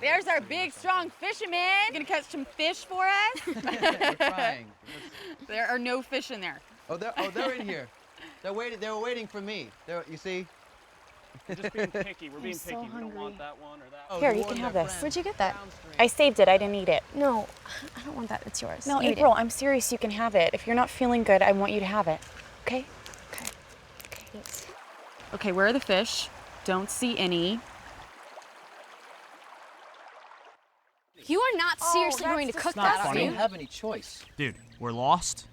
There's our big, strong fisherman. You gonna catch some fish for us? We're trying. There are no fish in there. Oh, they're in here. They were waiting for me. You see? We're just being picky. We're being so picky. We hungry. don't want that one or that Oh, one. Here, the you one can have they're this. friends. Where'd you get that? Downstream. I saved it. I didn't eat it. No, I don't want that. It's yours. No, You eat April, it. I'm serious. You can have it. If you're not feeling good, I want you to have it. Okay? Okay. Okay. Thanks. Okay, where are the fish? Don't see any. You are not seriously going to cook not that, funny. are We you? don't have any choice. Dude, we're lost,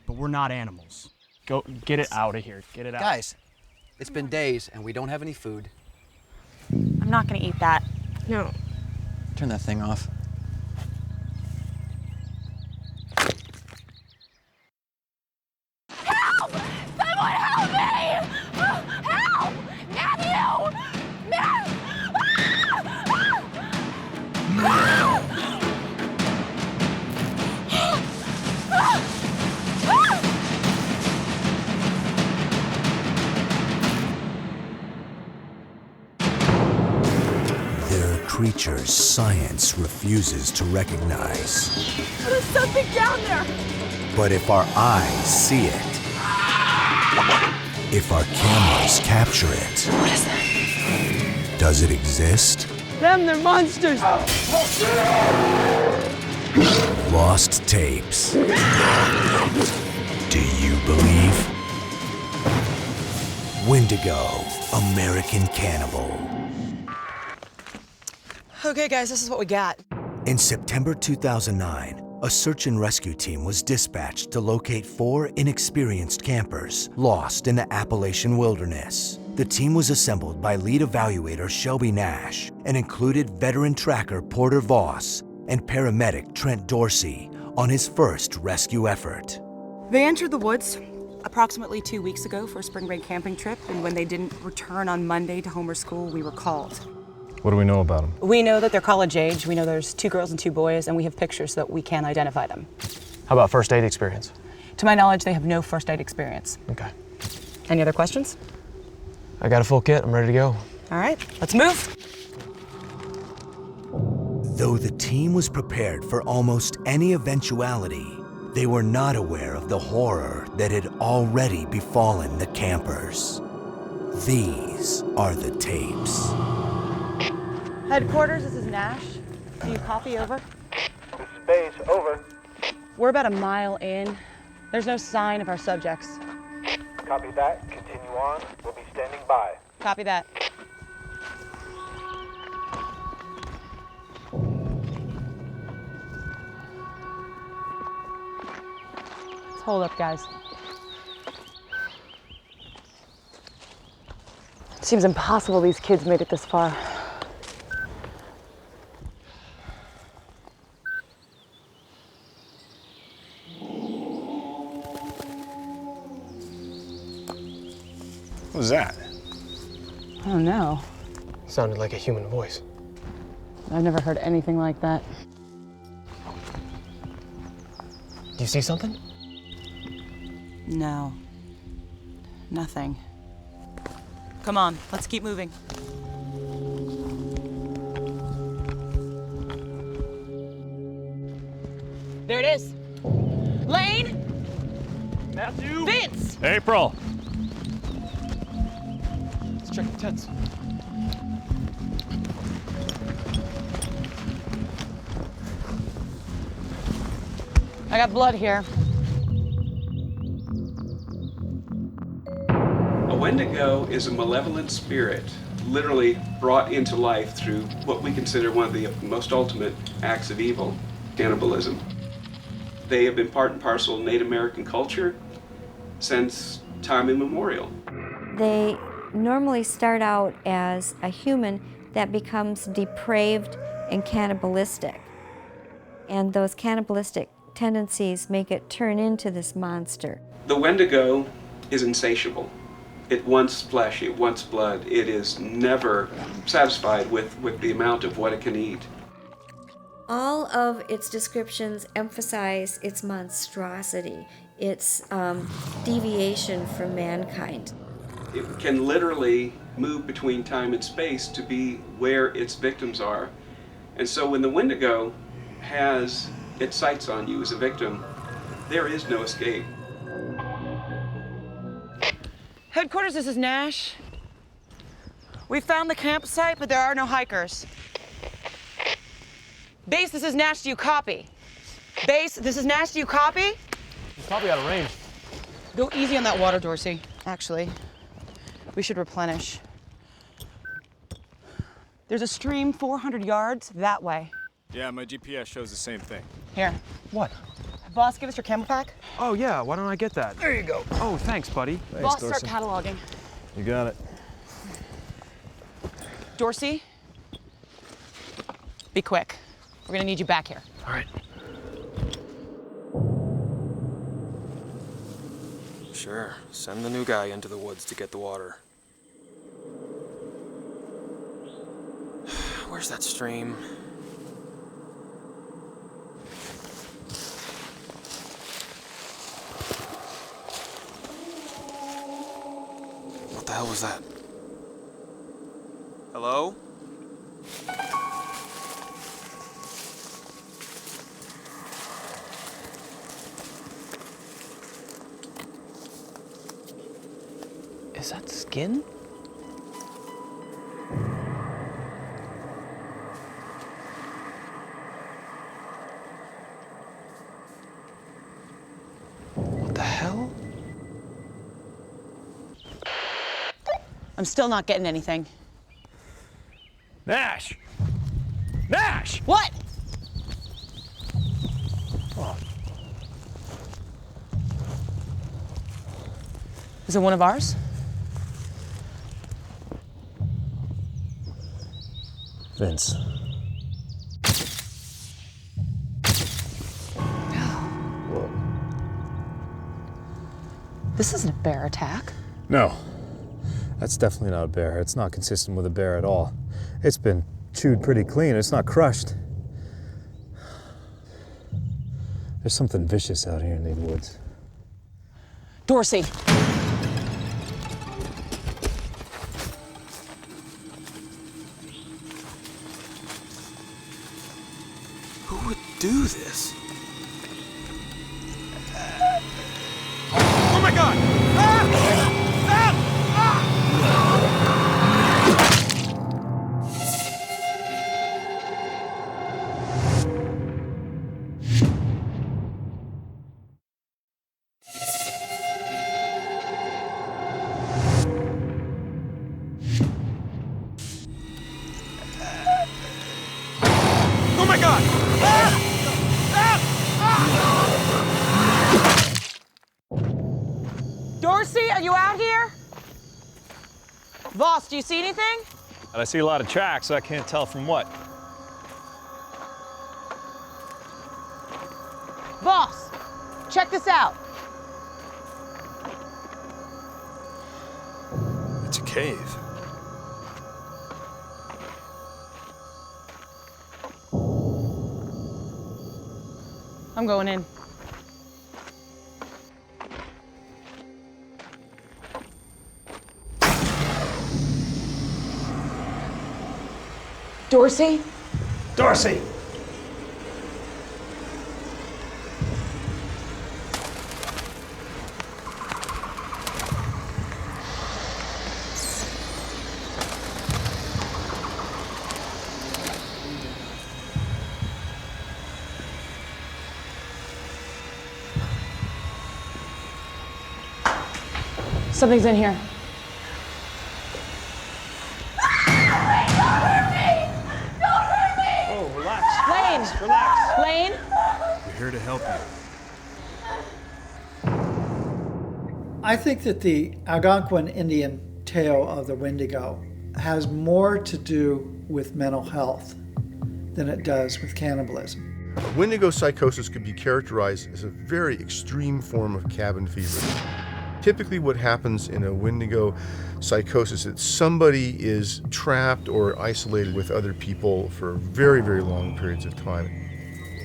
but we're not animals. Go get it out of here. Get it out. Guys, it's been days and we don't have any food. I'm not gonna eat that. No. Turn that thing off. Help! Someone help me! Help! Matthew! There are creatures science refuses to recognize. There's something down there! But if our eyes see it, if our cameras capture it, What is that? does it exist? They're monsters! Lost tapes. Do you believe? Wendigo, American Cannibal. Okay, guys, this is what we got. In September 2009, a search and rescue team was dispatched to locate 4 inexperienced campers lost in the Appalachian wilderness. The team was assembled by lead evaluator Shelby Nash and included veteran tracker Porter Voss and paramedic Trent Dorsey on his first rescue effort. They entered the woods approximately 2 weeks ago for a spring break camping trip, and when they didn't return on Monday to Homer School, we were called. What do we know about them? We know that they're college age. We know there's 2 girls and 2 boys, and we have pictures so that we can identify them. How about first aid experience? To my knowledge, they have no first aid experience. Okay. Any other questions? I got a full kit. I'm ready to go. All right, let's move. Though the team was prepared for almost any eventuality, they were not aware of the horror that had already befallen the campers. These are the tapes. Headquarters, this is Nash. Do you copy over? This is Base, over. We're about a mile in. There's no sign of our subjects. Copy that. Continue on. We'll be standing by. Copy that. Let's hold up, guys. It seems impossible these kids made it this far. What was that? I don't know. Sounded like a human voice. I've never heard anything like that. Do you see something? No. Nothing. Come on, let's keep moving. There it is. Lane! Matthew! Vince! April! Let's check the tents. I got blood here. A Wendigo is a malevolent spirit, literally brought into life through what we consider one of the most ultimate acts of evil, cannibalism. They have been part and parcel of Native American culture since time immemorial. They normally start out as a human that becomes depraved and cannibalistic. And those cannibalistic tendencies make it turn into this monster. The Wendigo is insatiable. It wants flesh, it wants blood. It is never satisfied with the amount of what it can eat. All of its descriptions emphasize its monstrosity, its deviation from mankind. It can literally move between time and space to be where its victims are And so when the Wendigo has its sights on you as a victim, there is no escape. Headquarters, this is Nash. We found the campsite, but there are no hikers. Base, this is Nash, do you copy? Base, this is Nash, do you copy? He's probably out of range. Go easy on that water, Dorsey, actually. We should replenish. There's a stream 400 yards that way. Yeah, my GPS shows the same thing. Here. What? Boss, give us your camel pack. Oh, yeah, why don't I get that? There you go. Oh, thanks, buddy. Thanks, Boss, Dorsey. start cataloging. You got it. Dorsey, be quick. We're gonna need you back here. All right. Sure, send the new guy into the woods to get the water. Where's that stream? What the hell was that? Hello? Is that skin? What the hell? I'm still not getting anything. Nash! Nash! What? Oh. Is it one of ours? Vince. Whoa. This isn't a bear attack. No. That's definitely not a bear. It's not consistent with a bear at all. It's been chewed pretty clean. It's not crushed. There's something vicious out here in these woods. Dorsey. Who would do this? Oh my God! Oh my God! Dorsey, are you out here? Boss, do you see anything? I see a lot of tracks, so I can't tell from what. Boss, check this out. It's a cave. I'm going in. Dorsey? Dorsey! Something's in here. Oh, relax. Lane! Relax. Lane? We're here to help you. I think that the Algonquin Indian tale of the Wendigo has more to do with mental health than it does with cannibalism. Wendigo psychosis could be characterized as a very extreme form of cabin fever. Typically what happens in a Wendigo psychosis is that somebody is trapped or isolated with other people for very, very long periods of time.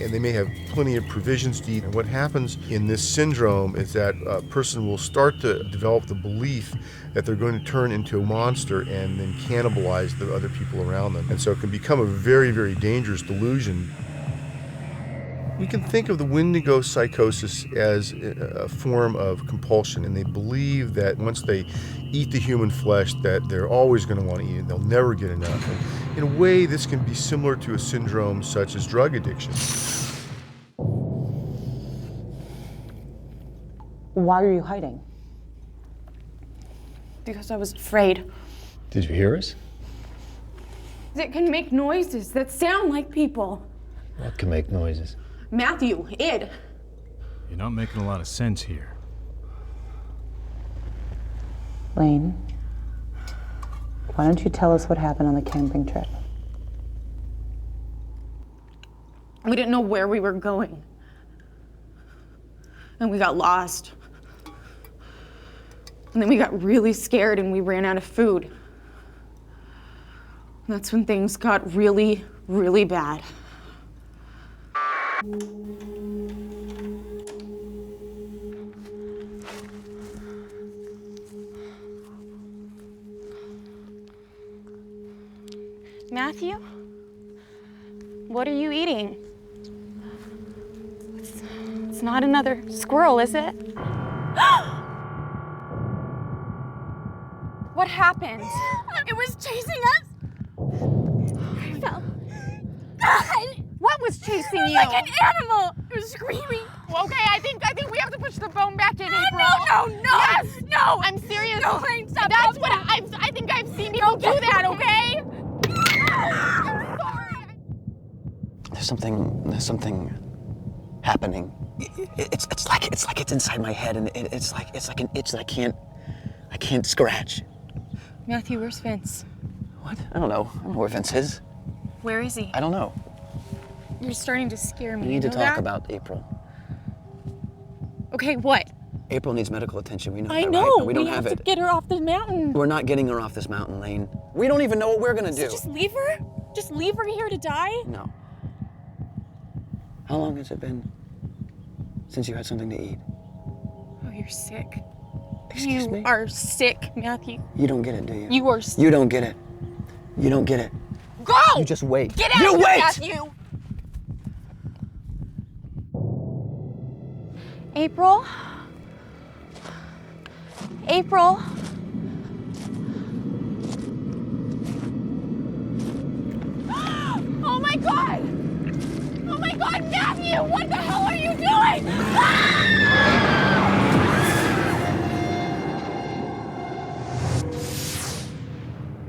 and they may have plenty of provisions to eat. And what happens in this syndrome is that a person will start to develop the belief that they're going to turn into a monster and then cannibalize the other people around them. And so it can become a very, very dangerous delusion. We can think of the Wendigo psychosis as a form of compulsion, and they believe that once they eat the human flesh that they're always going to want to eat it, they'll never get enough. And in a way, this can be similar to a syndrome such as drug addiction. Why are you hiding? Because I was afraid. Did you hear us? It can make noises that sound like people. What can make noises? Matthew, id. You're not making a lot of sense here. Lane, why don't you tell us what happened on the camping trip? We didn't know where we were going. And we got lost. And then we got really scared and we ran out of food. And that's when things got really, really bad. Matthew? What are you eating? It's not another squirrel, is it? What happened? It was chasing us. I fell. What was chasing you? Like an animal. It was screaming. Okay, I think we have to push the bone back in, April. No. Yes. No. I'm serious. No, Lane, stop. That's what I think I've seen people do that, okay? I'm sorry. There's something happening. It's like it's inside my head, and it's like an itch that I can't scratch. Matthew, where's Vince? What? I don't know where Vince is. Where is he? I don't know. You're starting to scare me. We need to You know talk that? about April. Okay, what? April needs medical attention. We know I that, know. right? And we don't have to it. get her off the mountain. We're not getting her off this mountain, Lane. We don't even know what we're gonna do. So just leave her? Just leave her here to die? No. How long has it been since you had something to eat? Oh, you're sick. Excuse me? You are sick, Matthew. You don't get it, do you? You are sick. You don't get it. You don't get it. Go! You just wait. Get out you of here, wait! Matthew! April? April? Oh my God! Oh my God, Matthew! What the hell are you doing?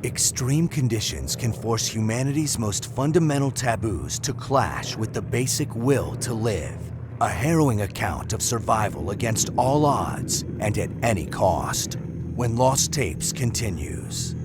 Extreme conditions can force humanity's most fundamental taboos to clash with the basic will to live. A harrowing account of survival against all odds and at any cost. When Lost Tapes continues.